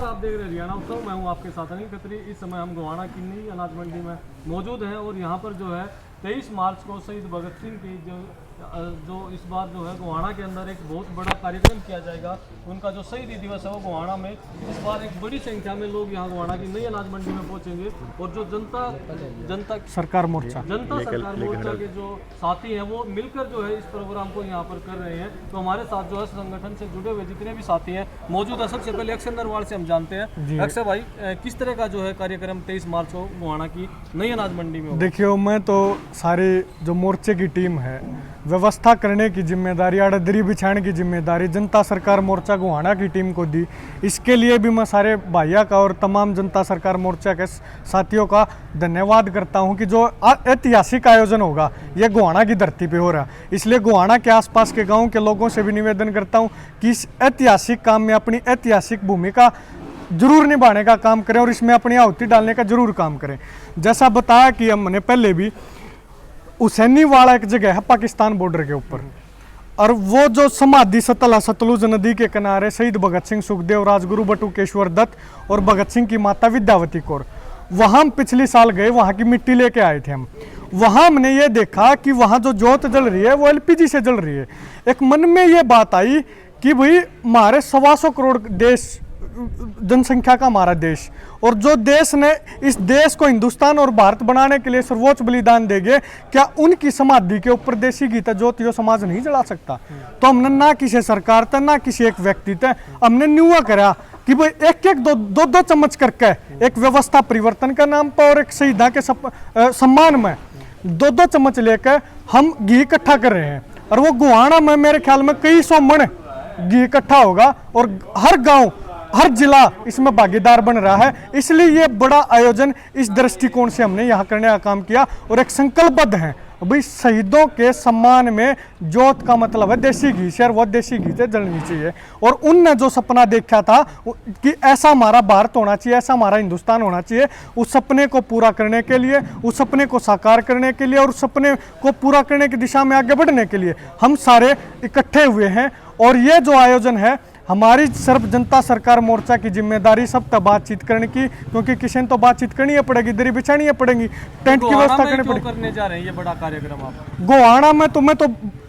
आप देख रहे हैं हरियाणा उत्सव। मैं हूं आपके साथ अनिल खत्री। इस समय हम गोहाना की नई अनाज मंडी में मौजूद हैं और यहां पर जो है 23 मार्च को शहीद भगत सिंह की जो इस बार जो है गोहाना के अंदर एक बहुत बड़ा कार्यक्रम किया जाएगा। उनका जो शहीदी दिवस है वो गोहाना में इस बार एक बड़ी संख्या में लोग यहाँ गोहाना की नई अनाज मंडी में पहुंचेंगे और जो जनता सरकार मोर्चा के जो साथी हैं वो मिलकर जो है इस प्रोग्राम को यहाँ पर कर रहे हैं। तो हमारे साथ जो है संगठन से जुड़े हुए जितने भी साथी हैं मौजूद है। सबसे पहले अक्षय नरवाल से हम जानते हैं। अक्षय भाई, किस तरह का जो है कार्यक्रम 23 मार्च को गोहाना की नई अनाज मंडी में? देखिए, मैं तो सारे जो मोर्चे की टीम है व्यवस्था करने की जिम्मेदारी, आड़दरी बिछाने की जिम्मेदारी जनता सरकार मोर्चा गोहाना की टीम को दी। इसके लिए भी मैं सारे भाइयों का और तमाम जनता सरकार मोर्चा के साथियों का धन्यवाद करता हूं कि जो ऐतिहासिक आयोजन होगा ये गोहाना की धरती पे हो रहा है। इसलिए गोहाना के आसपास के गाँव के लोगों से भी निवेदन करता हूँ कि इस ऐतिहासिक काम में अपनी ऐतिहासिक भूमिका जरूर निभाने का काम करें और इसमें अपनी आहुति डालने का जरूर काम करें। जैसा बताया कि हमने पहले भी, हुसैनी वाला एक जगह है पाकिस्तान बॉर्डर के ऊपर, और वो जो समाधि स्थल है सतलुज नदी के किनारे शहीद भगत सिंह, सुखदेव, राजगुरु बटुकेश्वर दत्त और भगत सिंह की माता विद्यावती कौर, वहाँ हम पिछले साल गए, वहाँ की मिट्टी लेके आए थे हम। वहाँ हमने ये देखा कि वहाँ जो जोत जल रही है वो एलपीजी से जल रही है। एक मन में ये बात आई कि भाई हमारे 125 करोड़ देश जनसंख्या का हमारा देश, और जो देश ने इस देश को हिंदुस्तान और भारत बनाने के लिए सर्वोच्च बलिदान देंगे, क्या उनकी समाधि के ऊपर देसी गीता ज्योतियो समाज नहीं जला सकता? तो हमने ना किसी सरकार था ना किसी एक व्यक्ति थे, हमने न्यूआ करा कि भाई एक दो चम्मच करके एक व्यवस्था परिवर्तन का नाम पर और एक शहीदा के सम्मान में 2 चम्मच लेकर हम घी इकट्ठा कर रहे हैं। और वो गोहाना में मेरे ख्याल में कई 100 मन घी इकट्ठा होगा और हर गाँव हर जिला इसमें भागीदार बन रहा है। इसलिए ये बड़ा आयोजन इस दृष्टिकोण से हमने यहाँ करने का काम किया और एक संकल्पबद्ध है भाई शहीदों के सम्मान में जोत का मतलब है देसी घी से, और वो देसी घी से जलनी चाहिए। और उनने जो सपना देखा था कि ऐसा हमारा भारत होना चाहिए, ऐसा हमारा हिंदुस्तान होना चाहिए, उस सपने को पूरा करने के लिए, उस सपने को साकार करने के लिए और उस सपने को पूरा करने की दिशा में आगे बढ़ने के लिए हम सारे इकट्ठे हुए हैं। और ये जो आयोजन है हमारी सर्व जनता सरकार मोर्चा की जिम्मेदारी सब तक बातचीत करने की, क्योंकि किसी ने तो बातचीत करनी है पड़ेगी, दरी बिछानी पड़ेगी, टेंट की व्यवस्था करनी पड़ेगी। करने जा रहे हैं ये बड़ा कार्यक्रम आप गोहाना में? तो मैं तो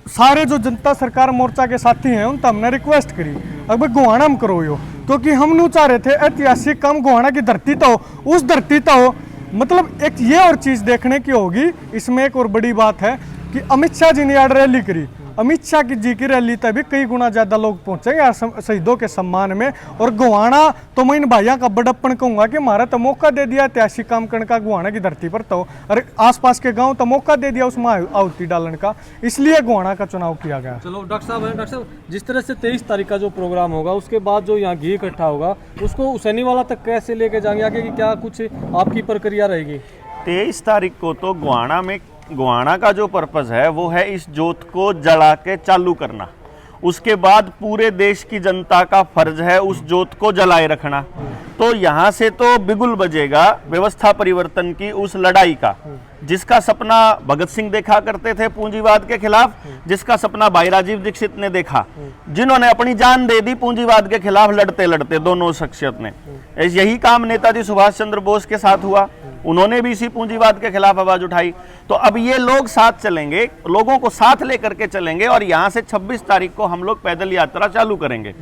सारे जो जनता सरकार मोर्चा के साथी हैं उन हमने रिक्वेस्ट करी अब गोहाना में करो यो, क्योंकि हम नहीं चाह रहे थे ऐतिहासिक काम गोहाना की धरती तो हो, उस धरती तो हो। मतलब एक ये और चीज देखने की होगी इसमें, एक और बड़ी बात है कि अमित शाह जी ने आज रैली करी। अमित शाह जी की रैली तभी कई गुना ज्यादा लोग पहुंचेंगे शहीदों के सम्मान में। और गोहाना तो मैं इन भाइयों का बड़प्पन कहूंगा कि हमारा तो मौका दे दिया ऐतिहासिक काम करने का गोहाना की धरती पर, तो और आसपास के गांव तो मौका दे दिया उसमें आहुति डालने का, इसलिए गोहाना का चुनाव किया गया। चलो डॉक्टर साहब, जिस तरह से 23 तारीख का जो प्रोग्राम होगा उसके बाद जो यहाँ घी इकट्ठा होगा उसको हुसैनी वाला तक कैसे लेके जाएंगे आगे की क्या कुछ आपकी प्रक्रिया रहेगी? 23 तारीख को तो गोहाना का जो पर्पस है वो है इस जोत को जला के चालू करना। उसके बाद पूरे देश की जनता का फर्ज है उस जोत को जलाए रखना। तो यहाँ से तो बिगुल बजेगा व्यवस्था परिवर्तन की उस लड़ाई का, जिसका सपना भगत सिंह देखा करते थे पूंजीवाद के खिलाफ, जिसका सपना भाई राजीव दीक्षित ने देखा, जिन्होंने अपनी जान दे दी पूंजीवाद के खिलाफ लड़ते लड़ते, दोनों शख्सियत ने। यही काम नेताजी सुभाष चंद्र बोस के साथ हुआ, उन्होंने भी इसी पूंजीवाद के खिलाफ आवाज उठाई। तो अब ये लोग साथ चलेंगे, लोगों को साथ लेकर के चलेंगे और यहाँ से 26 तारीख को हम लोग पैदल यात्रा चालू करेंगे।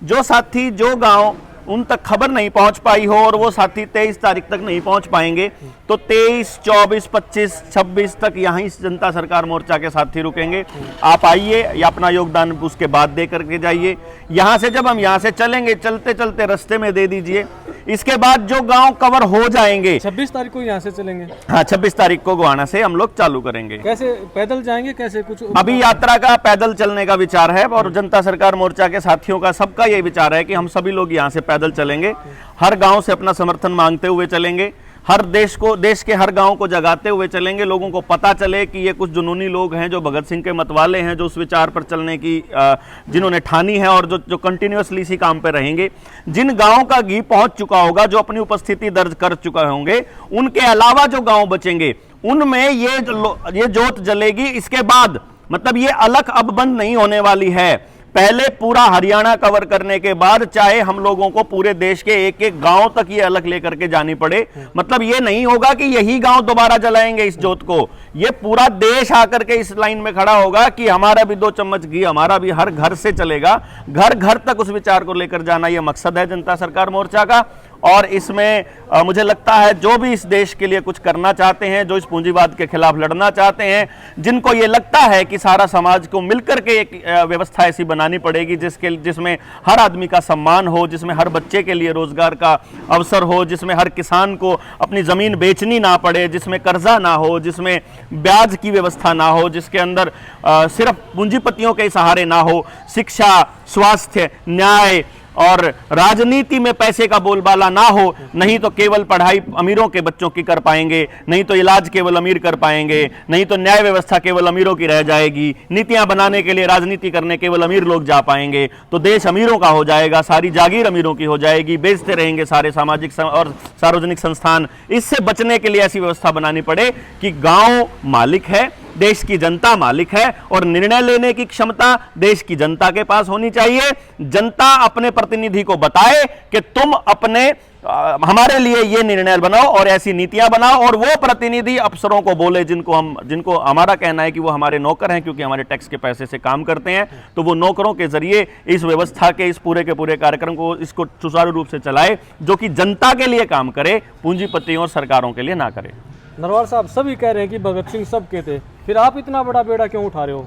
जो साथी जो गांव उन तक खबर नहीं पहुंच पाई हो और वो साथी 23 तारीख तक नहीं पहुंच पाएंगे तो 23, 24, 25, 26 तक यहाँ इस जनता सरकार मोर्चा के साथी रुकेंगे। आप आइए या अपना योगदान उसके बाद दे करके जाइए। यहाँ से जब हम यहाँ से चलेंगे, चलते चलते रास्ते में दे दीजिए। इसके बाद जो गांव कवर हो जाएंगे 26 तारीख को यहाँ से चलेंगे। हाँ, 26 तारीख को गोहाना से हम लोग चालू करेंगे। कैसे पैदल जाएंगे, कैसे कुछ? अभी यात्रा का पैदल चलने का विचार है और जनता सरकार मोर्चा के साथियों का सबका ये विचार है कि हम सभी लोग यहाँ से पैदल चलेंगे, हर गांव से अपना समर्थन मांगते हुए चलेंगे, हर देश के हर गांव को जगाते हुए चलेंगे। लोगों को पता चले कि ये कुछ जुनूनी लोग हैं जो भगत सिंह के मतवाले हैं, जो उस विचार पर चलने की जिन्होंने ठानी है और जो कंटिन्यूअसली इसी काम पे रहेंगे। जिन गांवों का घी पहुंच चुका होगा, जो अपनी उपस्थिति दर्ज कर चुके होंगे, उनके अलावा जो गांव बचेंगे उनमें ये जोत जलेगी। इसके बाद मतलब ये अलख अब बंद नहीं होने वाली है। पहले पूरा हरियाणा कवर करने के बाद चाहे हम लोगों को पूरे देश के एक एक गांव तक ये अलग लेकर के जानी पड़े, मतलब ये नहीं होगा कि यही गांव दोबारा जलाएंगे इस जोत को, ये पूरा देश आकर के इस लाइन में खड़ा होगा कि हमारा भी 2 चम्मच घी, हमारा भी हर घर से चलेगा, घर घर तक उस विचार को लेकर जाना, ये मकसद है जनता सरकार मोर्चा का। और इसमें मुझे लगता है जो भी इस देश के लिए कुछ करना चाहते हैं, जो इस पूंजीवाद के खिलाफ लड़ना चाहते हैं, जिनको ये लगता है कि सारा समाज को मिलकर के एक व्यवस्था ऐसी बनानी पड़ेगी जिसमें हर आदमी का सम्मान हो, जिसमें हर बच्चे के लिए रोजगार का अवसर हो, जिसमें हर किसान को अपनी जमीन बेचनी ना पड़े, जिसमें कर्जा ना हो, जिसमें ब्याज की व्यवस्था ना हो, जिसके अंदर सिर्फ पूंजीपतियों के सहारे ना हो, शिक्षा, स्वास्थ्य, न्याय और राजनीति में पैसे का बोलबाला ना हो। नहीं तो केवल पढ़ाई अमीरों के बच्चों की कर पाएंगे, नहीं तो इलाज केवल अमीर कर पाएंगे, नहीं तो न्याय व्यवस्था केवल अमीरों की रह जाएगी, नीतियां बनाने के लिए राजनीति करने केवल अमीर लोग जा पाएंगे, तो देश अमीरों का हो जाएगा, सारी जागीर अमीरों की हो जाएगी, बेचते रहेंगे सारे सामाजिक और सार्वजनिक संस्थान। इससे बचने के लिए ऐसी व्यवस्था बनानी पड़े कि गांव मालिक है, देश की जनता मालिक है, और निर्णय लेने की क्षमता देश की जनता के पास होनी चाहिए। जनता अपने प्रतिनिधि को बताए कि तुम अपने हमारे लिए ये निर्णय बनाओ और ऐसी नीतियां बनाओ, और वो प्रतिनिधि अफसरों को बोले जिनको हमारा कहना है कि वो हमारे नौकर हैं, क्योंकि हमारे टैक्स के पैसे से काम करते हैं, तो वो नौकरों के जरिए इस व्यवस्था के इस पूरे के पूरे कार्यक्रम को इसको सुचारू रूप से चलाए, जो कि जनता के लिए काम करे, पूंजीपतियों और सरकारों के लिए ना करे। नरवार साहब, सभी कह रहे हैं कि भगत सिंह सबके थे, फिर आप इतना बड़ा बेड़ा क्यों उठा रहे हो?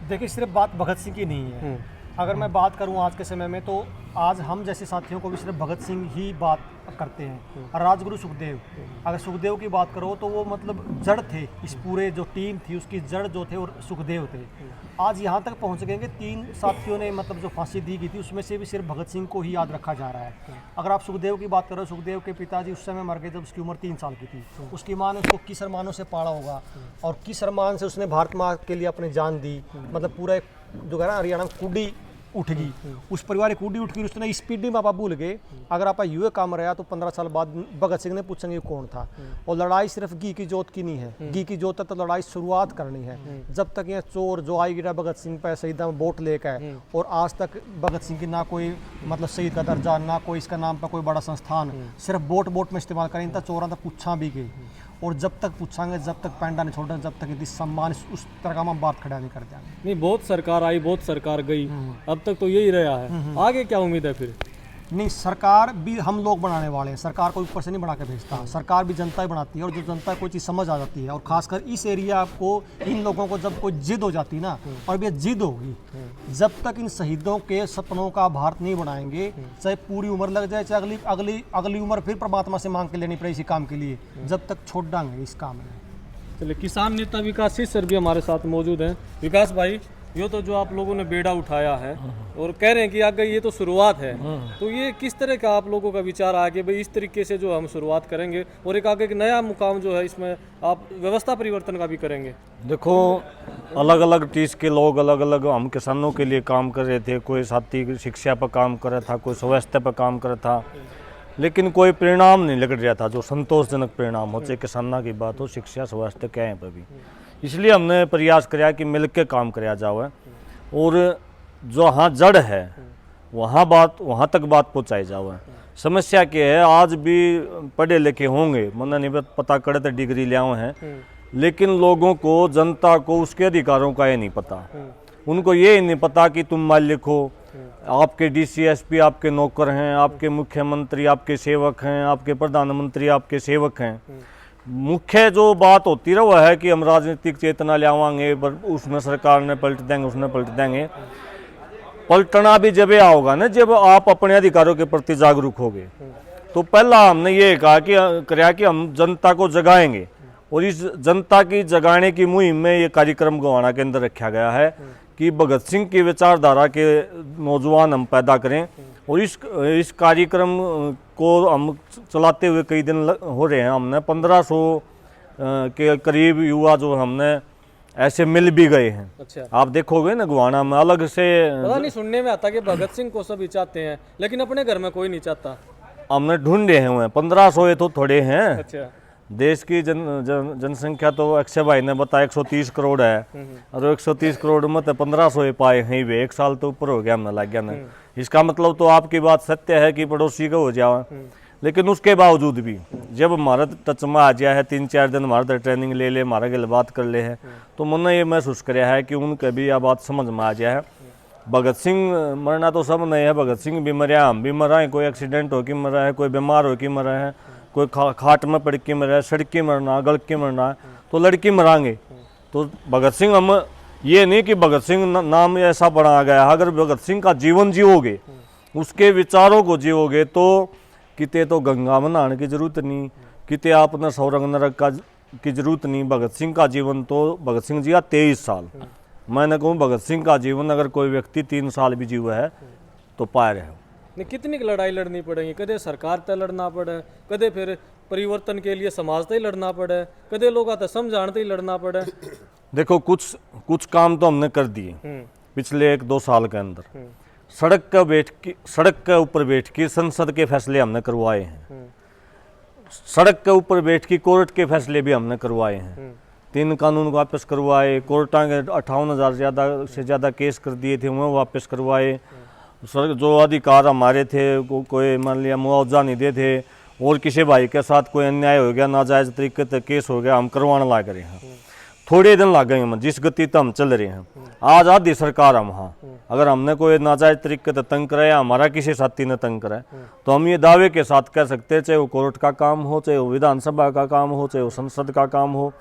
देखिए, सिर्फ बात भगत सिंह की नहीं है। अगर मैं बात करूं आज के समय में, तो आज हम जैसे साथियों को भी सिर्फ भगत सिंह ही बात करते हैं। और राजगुरु सुखदेव, अगर सुखदेव की बात करो तो वो मतलब जड़ थे, इस पूरे जो टीम थी उसकी जड़ जो थे और सुखदेव थे। आज यहाँ तक पहुँच गए कि 3 साथियों ने मतलब जो फांसी दी गई थी उसमें से भी सिर्फ भगत सिंह को ही याद रखा जा रहा है। अगर आप सुखदेव की बात करो, सुखदेव के पिताजी उस समय मर गए जब उसकी उम्र 3 साल की थी। उसकी माँ ने उसको किस अरमानों से पाला होगा, और किस अरमान से उसने भारत माँ के लिए अपनी जान दी। मतलब पूरा जो है ना, हरियाणा कुडी उठ गई, उस परिवार की कुडी उठ गई, उसने स्पीडी माँ बाप भूल गए। अगर आप युवा काम रहा तो 15 साल बाद भगत सिंह ने पूछेंगे कौन था। और लड़ाई सिर्फ घी की जोत की नहीं है, घी की जोत तक तो लड़ाई शुरुआत करनी है। जब तक ये चोर जो आई गिरा भगत सिंह पे शहीदा में वोट लेकर, और आज तक भगत सिंह की ना कोई मतलब शहीद का दर्जा, ना कोई इसका नाम पर कोई बड़ा संस्थान, सिर्फ वोट में इस्तेमाल करें, तो चोरों तक पूछा भी गई। और जब तक पूछांगे, जब तक पैंडा नहीं छोड़ेंगे, जब तक यदि सम्मान उस तरह का हम बात खड़ा नहीं कर देंगे। नहीं, बहुत सरकार आई, बहुत सरकार गई, अब तक तो यही रहा है। आगे क्या उम्मीद है फिर? नहीं, सरकार भी हम लोग बनाने वाले हैं, सरकार को ऊपर से नहीं बना के भेजता, सरकार भी जनता ही बनाती है। और जो जनता कोई चीज़ समझ आ जाती है, और खासकर इस एरिया को, इन लोगों को जब कोई जिद हो जाती है ना, और ये जिद होगी, जब तक इन शहीदों के सपनों का भारत नहीं बनाएंगे, चाहे पूरी उम्र लग जाए, चाहे अगली उम्र फिर परमात्मा से मांग के लेनी पड़े इसी काम के लिए, जब तक छोड़ डांगे इस काम में। चलिए, किसान नेता विकास सर भी हमारे साथ मौजूद हैं। विकास भाई, ये तो जो आप लोगों ने बेड़ा उठाया है और कह रहे हैं कि आगे ये तो शुरुआत है, तो ये किस तरह का आप लोगों का विचार आया कि भाई इस तरीके से जो हम शुरुआत करेंगे, और एक आगे एक नया मुकाम जो है इसमें आप व्यवस्था परिवर्तन का भी करेंगे? देखो, अलग अलग चीज़ के लोग अलग अलग, हम किसानों के लिए काम कर रहे थे, कोई साथी शिक्षा पर काम कर रहा था, कोई स्वास्थ्य पर काम कर रहा था, लेकिन कोई परिणाम नहीं लग रहा था जो संतोषजनक परिणाम हो, चाहे किसानों की बात हो, शिक्षा स्वास्थ्य क्या है पर भी। इसलिए हमने प्रयास किया कि मिल के काम किया जाए, और जो हाँ जड़ है वहाँ तक बात पहुँचाई जाए। समस्या क्या है, आज भी पढ़े लिखे होंगे, मैंने नहीं पता करे तो डिग्री ले आए हैं, लेकिन लोगों को, जनता को उसके अधिकारों का ये नहीं पता। उनको ये नहीं पता कि तुम मालिक हो, आपके DCSP आपके नौकर हैं, आपके मुख्यमंत्री आपके सेवक हैं, आपके प्रधानमंत्री आपके सेवक हैं। मुख्य जो बात होती है वह है कि हम राजनीतिक चेतना ले आवांगे, उसमें सरकार ने पलट देंगे, उसने पलट देंगे। पलटना भी जब आओगा ना, जब आप अपने अधिकारों के प्रति जागरूक होगे। तो पहला हमने ये कहा कि हम जनता को जगाएंगे, और इस जनता की जगाने की मुहिम में ये कार्यक्रम गोवाना के अंदर रखा गया है कि भगत सिंह की विचारधारा के नौजवान हम पैदा करें। और इस कार्यक्रम को हम चलाते हुए कई दिन हो रहे हैं। हमने 1500 के करीब युवा जो हमने ऐसे मिल भी गए हैं। अच्छा, आप देखोगे ना गोवाना में अलग से, पता नहीं सुनने में आता कि भगत सिंह को सभी चाहते हैं, लेकिन अपने घर में कोई नहीं चाहता। हमने ढूंढे हैं 1500 ये तो थोड़े हैं। अच्छा, देश की जनसंख्या तो अक्षय भाई ने बताया 130 करोड़ है, और 130 करोड़ में तो 1500 पाए हैं वे, एक साल तो ऊपर हो गया हमने लग गया ना। इसका मतलब तो आपकी बात सत्य है कि पड़ोसी का हो जाओ, लेकिन उसके बावजूद भी जब हमारा टच में आ गया है, 3-4 दिन हमारा ट्रेनिंग ले ले, हमारा गल बात कर ले है, तो मैंने ये महसूस कराया है कि उनके भी यह बात समझ में आ गया है। भगत सिंह मरना तो सब नहीं है, भगत सिंह भी मरा, हम भी मरा है, कोई एक्सीडेंट हो के मरा है, कोई बीमार हो के मरा है, कोई खाट में पड़ के मरा है, सड़क के मरना, गल के मरना है, तो लड़के मरांगे। तो भगत सिंह हम ये नहीं कि भगत सिंह नाम ऐसा बढ़ा गया, अगर भगत सिंह का जीवन जियोगे, उसके विचारों को जियोगे, तो किते तो गंगा में नहाने की जरूरत नहीं, किते आपने सौरंग नरक का की जरूरत नहीं। भगत सिंह का जीवन तो भगत सिंह जी का 23 साल, मैंने कहूँ भगत सिंह का जीवन अगर कोई व्यक्ति 3 साल भी जीवा है तो पार है। नहीं, कितनी लड़ाई लड़नी पड़ेगी, कदे सरकार तय लड़ना पड़े, कदे फिर परिवर्तन के लिए समाज तय लड़ना पड़े, कदे लोग आते समझाने ही लड़ना पड़े। देखो कुछ काम तो हमने कर दिए पिछले 1-2 साल के अंदर। सड़क के ऊपर बैठ के संसद के फैसले हमने करवाए हैं, सड़क के ऊपर बैठ के कोर्ट के फैसले भी हमने करवाए हैं, 3 कानून वापस करवाए, कोर्टा के 58,000 से ज़्यादा केस कर दिए थे वो वापस करवाए, जो अधिकार हमारे थे कोई मान लिया मुआवजा नहीं दे थे, और किसी भाई के साथ कोई अन्याय हो गया, नाजायज तरीके से केस हो गया, हम करवाने लग रहे हैं। थोड़े दिन लग गए हम, जिस गति तो हम चल रहे हैं। आज आधी सरकार हम, हाँ अगर हमने कोई नाजायज तरीके से तंग कराया, हमारा किसी साथी ने तंग कराया, तो हम ये दावे के साथ कह सकते हैं, चाहे वो कोर्ट का काम हो, चाहे वो विधानसभा का काम हो, चाहे वो संसद का काम हो,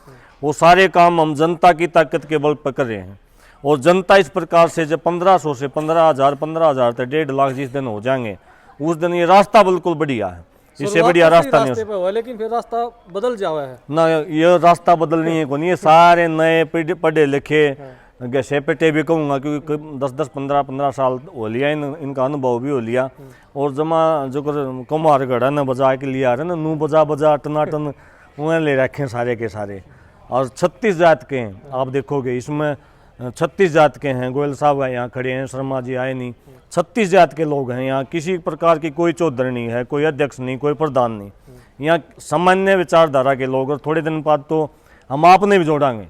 वो सारे काम हम जनता की ताकत के बल पर कर रहे हैं। और जनता इस प्रकार से जब 1500 से 15,000 तक 1.5 लाख जिस दिन हो जाएंगे, उस दिन ये रास्ता बिल्कुल बढ़िया है, इससे बढ़िया रास्ता नहीं हो। लेकिन फिर रास्ता बदल जावा है ना, ये रास्ता बदलनी है कौन, ये सारे नए पढ़े लिखे गैसे पेटे भी कहूँगा, क्योंकि 10-10, 15-15 साल हो लिया, इनका अनुभव भी हो लिया। और जमा जो कुम्हार गढ़ा न बजा के लिए आ रहे ना, नू बजा टनाटन वह ले रखे सारे के सारे। और 36 जात के हैं, आप देखोगे इसमें 36 जात के हैं। गोयल साहब यहाँ खड़े हैं, शर्मा जी आए नहीं, 36 जात के लोग हैं यहाँ। किसी प्रकार की कोई चौधरी नहीं है, कोई अध्यक्ष नहीं, कोई प्रधान नहीं, यहाँ सामान्य विचारधारा के लोग। और थोड़े दिन बाद तो हम आपने भी जोड़ांगे,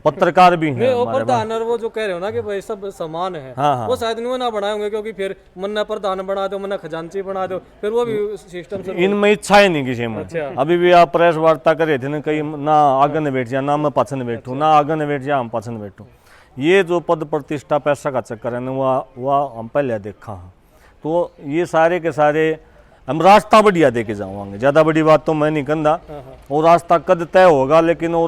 पत्रकार भी हैं वो प्रधान, और वो जो कह रहे हो ना कि भाई सब समान है, हाँ। वो शायद नहीं ना बनाएंगे, क्योंकि फिर मन्ना प्रधान बना दो, मन्ना खजांची बना दो, फिर वो भी सिस्टम से इनमें इच्छा ही नहीं किसी में। अच्छा। अभी भी आप प्रेस वार्ता कर रहे थे ना, कहीं ना आगे न बैठ जा, ना मैं पाछे न बैठूँ, ना आगे न बैठ जा, हम पाछे न बैठूँ। ये जो पद प्रतिष्ठा पैसा का चक्कर है ना, वह हम पहले देखा है। तो ये सारे के सारे हम रास्ता बढ़िया दे के जाऊँगे, ज़्यादा बड़ी बात तो मैं नहीं कहता। वो रास्ता कद तय होगा, लेकिन वो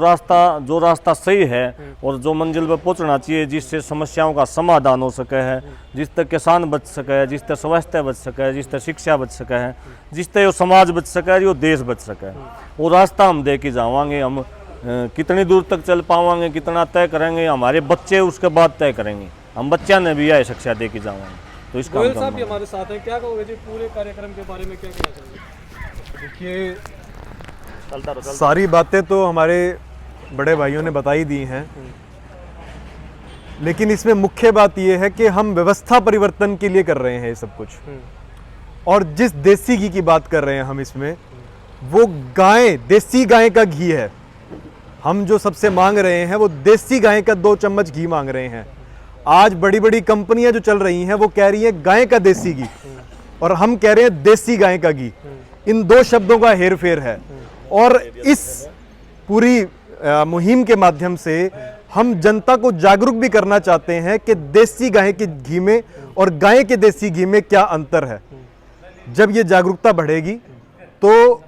जो रास्ता सही है और जो मंजिल पर पहुँचना चाहिए, जिससे समस्याओं का समाधान हो सके है, जिससे किसान बच सके है, जिससे स्वास्थ्य बच सके है, जिससे शिक्षा बच सके है, जिससे वो समाज बच सके है, वो देश बच सके है, वो रास्ता हम दे के जावांगे। हम कितनी दूर तक चल पावांगे, कितना तय करेंगे, हमारे बच्चे उसके बाद तय करेंगे। हम बच्चा ने भी यह शिक्षा दे के जावांगे। तो इसका गोयल साहब भी हमारे साथ हैं, क्या कहोगे जी पूरे कार्यक्रम के बारे में, क्या कहना चाहोगे? देखिए, सारी बातें तो हमारे बड़े भाइयों ने बताई दी हैं, लेकिन इसमें मुख्य बात यह है कि हम व्यवस्था परिवर्तन के लिए कर रहे हैं ये सब कुछ। और जिस देसी घी की बात कर रहे हैं हम, इसमें वो देसी गाय का घी है। हम जो सबसे मांग रहे हैं वो देसी गाय का 2 चम्मच घी मांग रहे हैं। आज बड़ी बड़ी कंपनियां जो चल रही हैं वो कह रही हैं गाय का देसी घी, और हम कह रहे हैं देसी गाय का घी। इन 2 शब्दों का हेरफेर है। और इस पूरी मुहिम के माध्यम से हम जनता को जागरूक भी करना चाहते हैं कि देसी गाय के घी में और गाय के देसी घी में क्या अंतर है। जब ये जागरूकता बढ़ेगी तो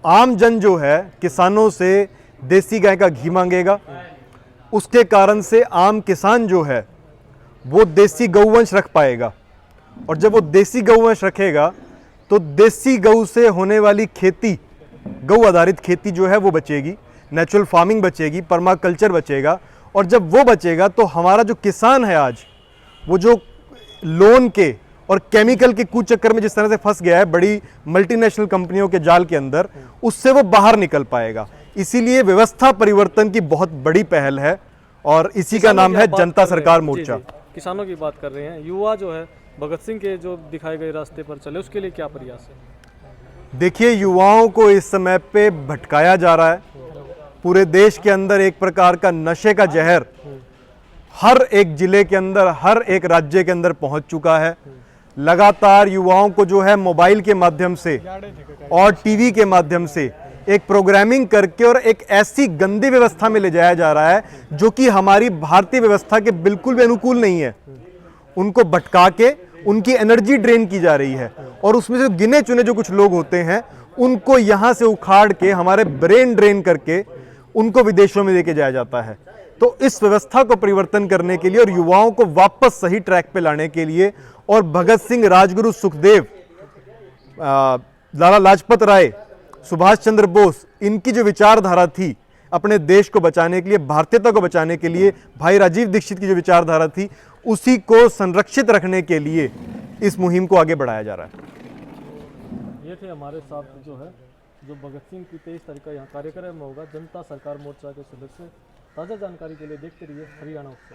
आम जन जो है किसानों से देसी गाय का घी मांगेगा। उसके कारण से आम किसान जो है वो देसी गौवंश रख पाएगा, और जब वो देसी गौवंश रखेगा तो देसी गौ से होने वाली खेती, गौ आधारित खेती जो है वो बचेगी, नेचुरल फार्मिंग बचेगी, पर्माकल्चर बचेगा। और जब वो बचेगा तो हमारा जो किसान है आज, वो जो लोन के और केमिकल के कुचक्कर में जिस तरह से फंस गया है बड़ी मल्टीनेशनल कंपनियों के जाल के अंदर, उससे वो बाहर निकल पाएगा। इसीलिए व्यवस्था परिवर्तन की बहुत बड़ी पहल है, और इसी का नाम है जनता सरकार मोर्चा। किसानों की बात कर रहे हैं, युवा जो है भगत सिंह के जो दिखाए गए रास्ते पर चले, उसके लिए क्या प्रयास है? देखिए, युवाओं को इस समय पे भटकाया जा रहा है। पूरे देश के अंदर एक प्रकार का नशे का जहर हर एक जिले के अंदर, हर एक राज्य के अंदर पहुंच चुका है। लगातार युवाओं को जो है मोबाइल के माध्यम से और टीवी के माध्यम से एक प्रोग्रामिंग करके और एक ऐसी गंदी व्यवस्था में ले जाया जा रहा है जो कि हमारी भारतीय व्यवस्था के बिल्कुल भी अनुकूल नहीं है। उनको भटका के उनकी एनर्जी ड्रेन की जा रही है और उसमें से गिने चुने जो कुछ लोग होते हैं उनको यहां से उखाड़ के हमारे ब्रेन ड्रेन करके उनको विदेशों में लेके जाया जाता है। तो इस व्यवस्था को परिवर्तन करने के लिए और युवाओं को वापस सही ट्रैक पे लाने के लिए और भगत सिंह, राजगुरु सुखदेव, लाला लाजपत राय, सुभाष चंद्र बोस, इनकी जो विचारधारा थी अपने देश को बचाने के लिए, भारतीयता को बचाने के लिए, भाई राजीव दीक्षित की जो विचारधारा थी उसी को संरक्षित रखने के लिए इस मुहिम को आगे बढ़ाया जा रहा है। ये थे हमारे साथ जो है जो भगत सिंह की 23 तारीख का यहाँ कार्यक्रम होगा जनता सरकार मोर्चा के सदस्य। ताज़ा जानकारी के लिए देखते रहिए हरियाणा उत्सव।